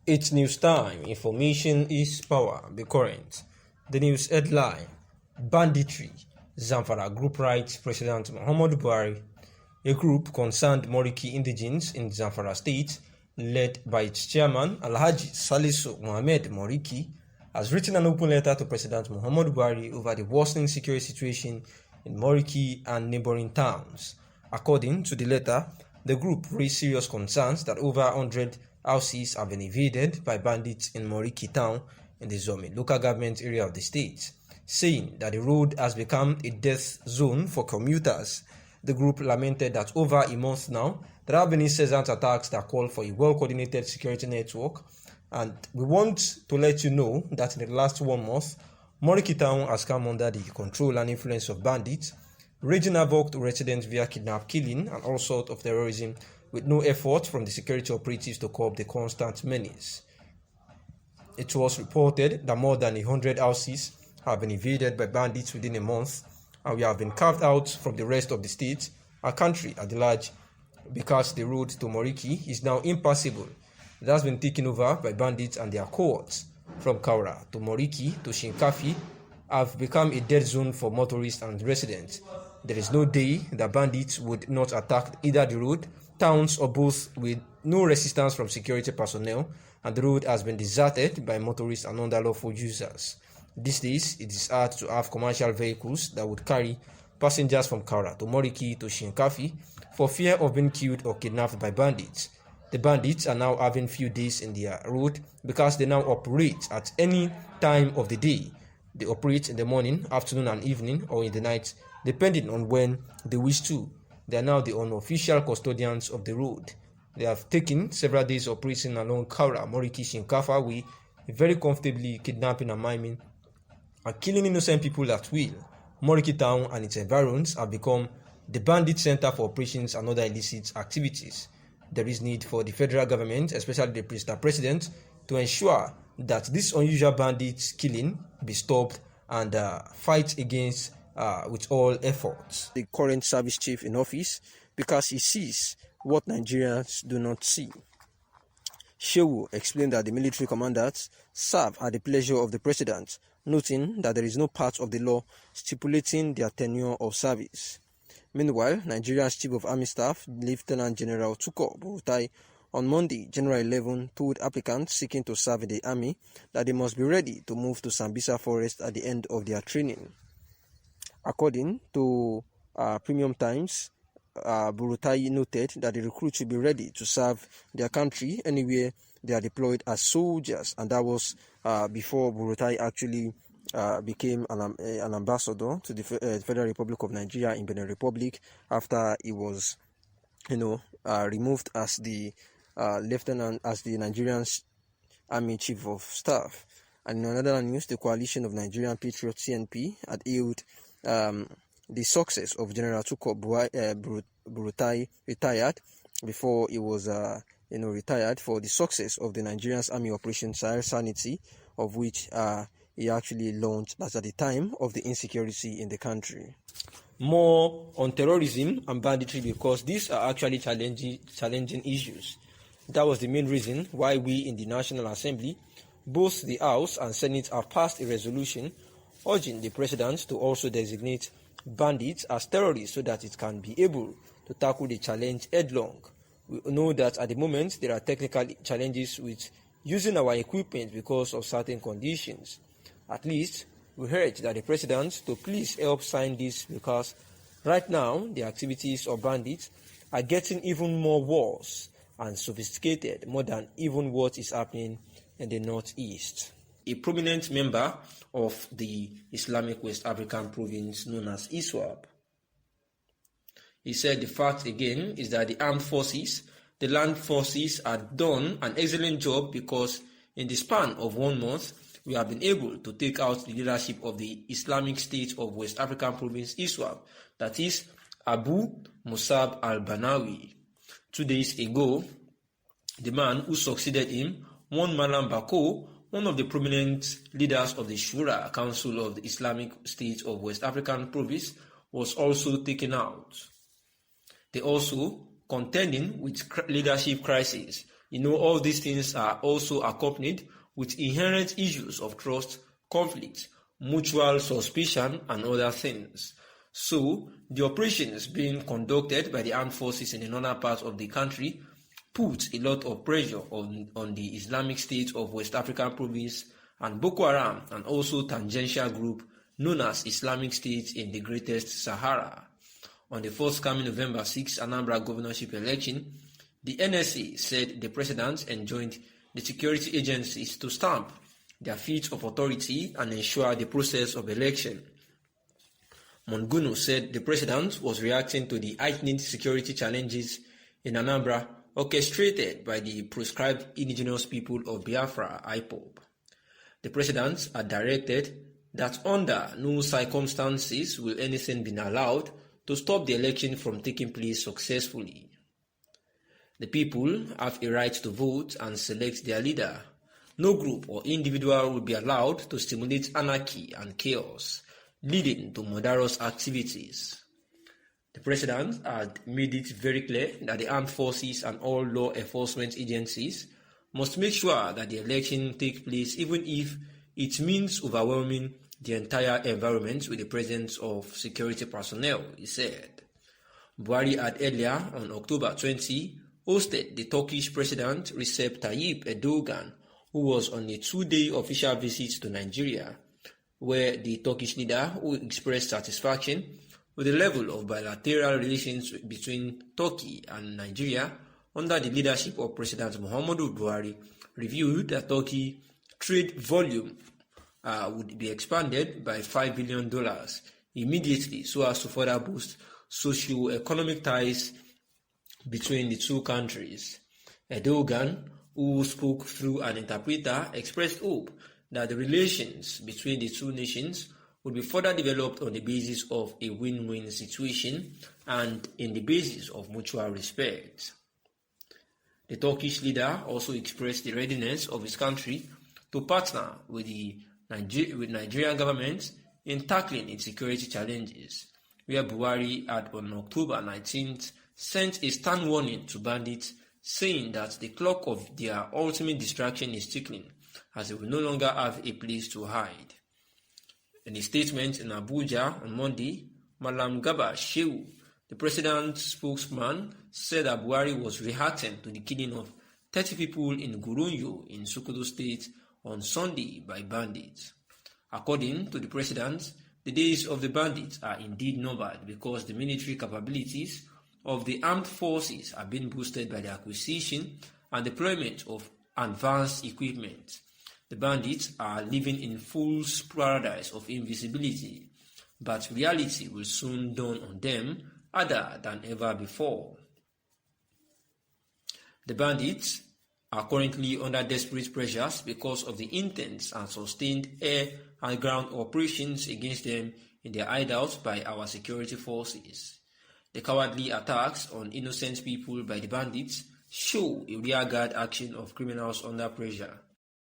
It's news time. Information is power. Be current. The news headline: Banditry. Zamfara group writes President Muhammadu Buhari. A group concerned Moriki indigenes in Zamfara state, led by its chairman Alhaji Salisu Mohammed Moriki, has written an open letter to President Muhammadu Buhari over the worsening security situation in Moriki and neighboring towns. According to the letter, the group raised serious concerns that over 100 houses have been invaded by bandits in Moriki town in the Zomi local government area of the state, saying that the road has become a death zone for commuters. The group lamented that over a month now, there have been incessant attacks that call for a well-coordinated security network, and we want to let you know that in the last 1 month, Moriki town has come under the control and influence of bandits, raging havoc to residents via kidnap, killing, and all sorts of terrorism, with no effort from the security operatives to curb the constant menace. It was reported that more than 100 houses have been invaded by bandits within a month, and we have been carved out from the rest of the state and country at large because the road to Moriki is now impassable. It has been taken over by bandits and their cohorts. From Kaura to Moriki to Shinkafi have become a dead zone for motorists and residents. There is no day that bandits would not attack either the road, towns, or both, with no resistance from security personnel, and the road has been deserted by motorists and non-lawful users. These days, it is hard to have commercial vehicles that would carry passengers from Kaura to Moriki to Shinkafi for fear of being killed or kidnapped by bandits. The bandits are now having few days in their road because they now operate at any time of the day. They operate in the morning, afternoon, and evening, or in the night, depending on when they wish to. They are now the unofficial custodians of the road. They have taken several days operating along Kaura, Moriki, Shinkafa way, very comfortably kidnapping and maiming and killing innocent people at will. Moriki town and its environs have become the bandit center for operations and other illicit activities. There is need for the federal government, especially the Mr. President, to ensure that this unusual bandit killing be stopped and fight against with all efforts. The current service chief in office, because he sees what Nigerians do not see. Shehu explained that the military commanders serve at the pleasure of the president, noting that there is no part of the law stipulating their tenure of service. Meanwhile, Nigeria's Chief of Army Staff, Lieutenant General Tukur Buratai, on Monday, January 11, told applicants seeking to serve in the army that they must be ready to move to Sambisa Forest at the end of their training. According to Premium Times, Buratai noted that the recruits should be ready to serve their country anywhere they are deployed as soldiers, and that was before Buratai actually became an ambassador to the Federal Republic of Nigeria in Benin Republic after he was, removed as the lieutenant, as the Nigerian Army Chief of Staff. And in another news, the coalition of Nigerian Patriots (CNP) had hailed the success of General Tukur Buratai retired before he was retired for the success of the Nigerian Army Operation Sahel Sanity, of which he actually launched at the time of the insecurity in the country. More on terrorism and banditry, because these are actually challenging issues. That was the main reason why we in the National Assembly, both the House and Senate, have passed a resolution urging the President to also designate bandits as terrorists so that it can be able to tackle the challenge headlong. We know that at the moment there are technical challenges with using our equipment because of certain conditions. At least we urge that the President to please help sign this, because right now the activities of bandits are getting even more worse and sophisticated, more than even what is happening in the northeast. A prominent member of the Islamic West African province known as ISWAP, he said the fact again is that the armed forces, the land forces, have done an excellent job, because in the span of 1 month, we have been able to take out the leadership of the Islamic State of West African province ISWAP, that is Abu Musab al-Banawi. 2 days ago, the man who succeeded him, one Malam Bako, one of the prominent leaders of the Shura Council of the Islamic State of West African province, was also taken out. They also contending with leadership crisis, All these things are also accompanied with inherent issues of trust, conflict, mutual suspicion, and other things. So, the operations being conducted by the armed forces in the northern part of the country put a lot of pressure on the Islamic State of West African Province and Boko Haram, and also tangential group known as Islamic State in the Greatest Sahara. On the forthcoming November 6 Anambra governorship election, the NSA said the president enjoined the security agencies to stamp their feet of authority and ensure the process of election. Monguno said the president was reacting to the heightened security challenges in Anambra orchestrated by the proscribed indigenous people of Biafra, IPOB. The president had directed that under no circumstances will anything be allowed to stop the election from taking place successfully. The people have a right to vote and select their leader. No group or individual will be allowed to stimulate anarchy and chaos, leading to murderous activities. The president had made it very clear that the armed forces and all law enforcement agencies must make sure that the election takes place even if it means overwhelming the entire environment with the presence of security personnel, he said. Buhari had earlier on October 20 hosted the Turkish President Recep Tayyip Erdogan, who was on a 2-day official visit to Nigeria, where the Turkish leader who expressed satisfaction with the level of bilateral relations between Turkey and Nigeria under the leadership of President Muhammadu Buhari reviewed that Turkey trade volume would be expanded by $5 billion immediately so as to further boost socio-economic ties between the two countries. Erdogan, who spoke through an interpreter, expressed hope that the relations between the two nations would be further developed on the basis of a win-win situation and in the basis of mutual respect. The Turkish leader also expressed the readiness of his country to partner with the Nigerian government in tackling its security challenges, where Buhari had on October 19th sent a stern warning to bandits, saying that the clock of their ultimate destruction is ticking, as they will no longer have a place to hide. In a statement in Abuja on Monday, Malam Garba Shehu, the president's spokesman, said that Buhari was reacting to the killing of 30 people in Gurunyo in Sokoto State on Sunday by bandits. According to the president, the days of the bandits are indeed numbered because the military capabilities of the armed forces are being boosted by the acquisition and deployment of advanced equipment. The bandits are living in fool's paradise of invisibility, but reality will soon dawn on them harder than ever before. The bandits are currently under desperate pressures because of the intense and sustained air and ground operations against them in their hideouts by our security forces. The cowardly attacks on innocent people by the bandits show a rearguard action of criminals under pressure.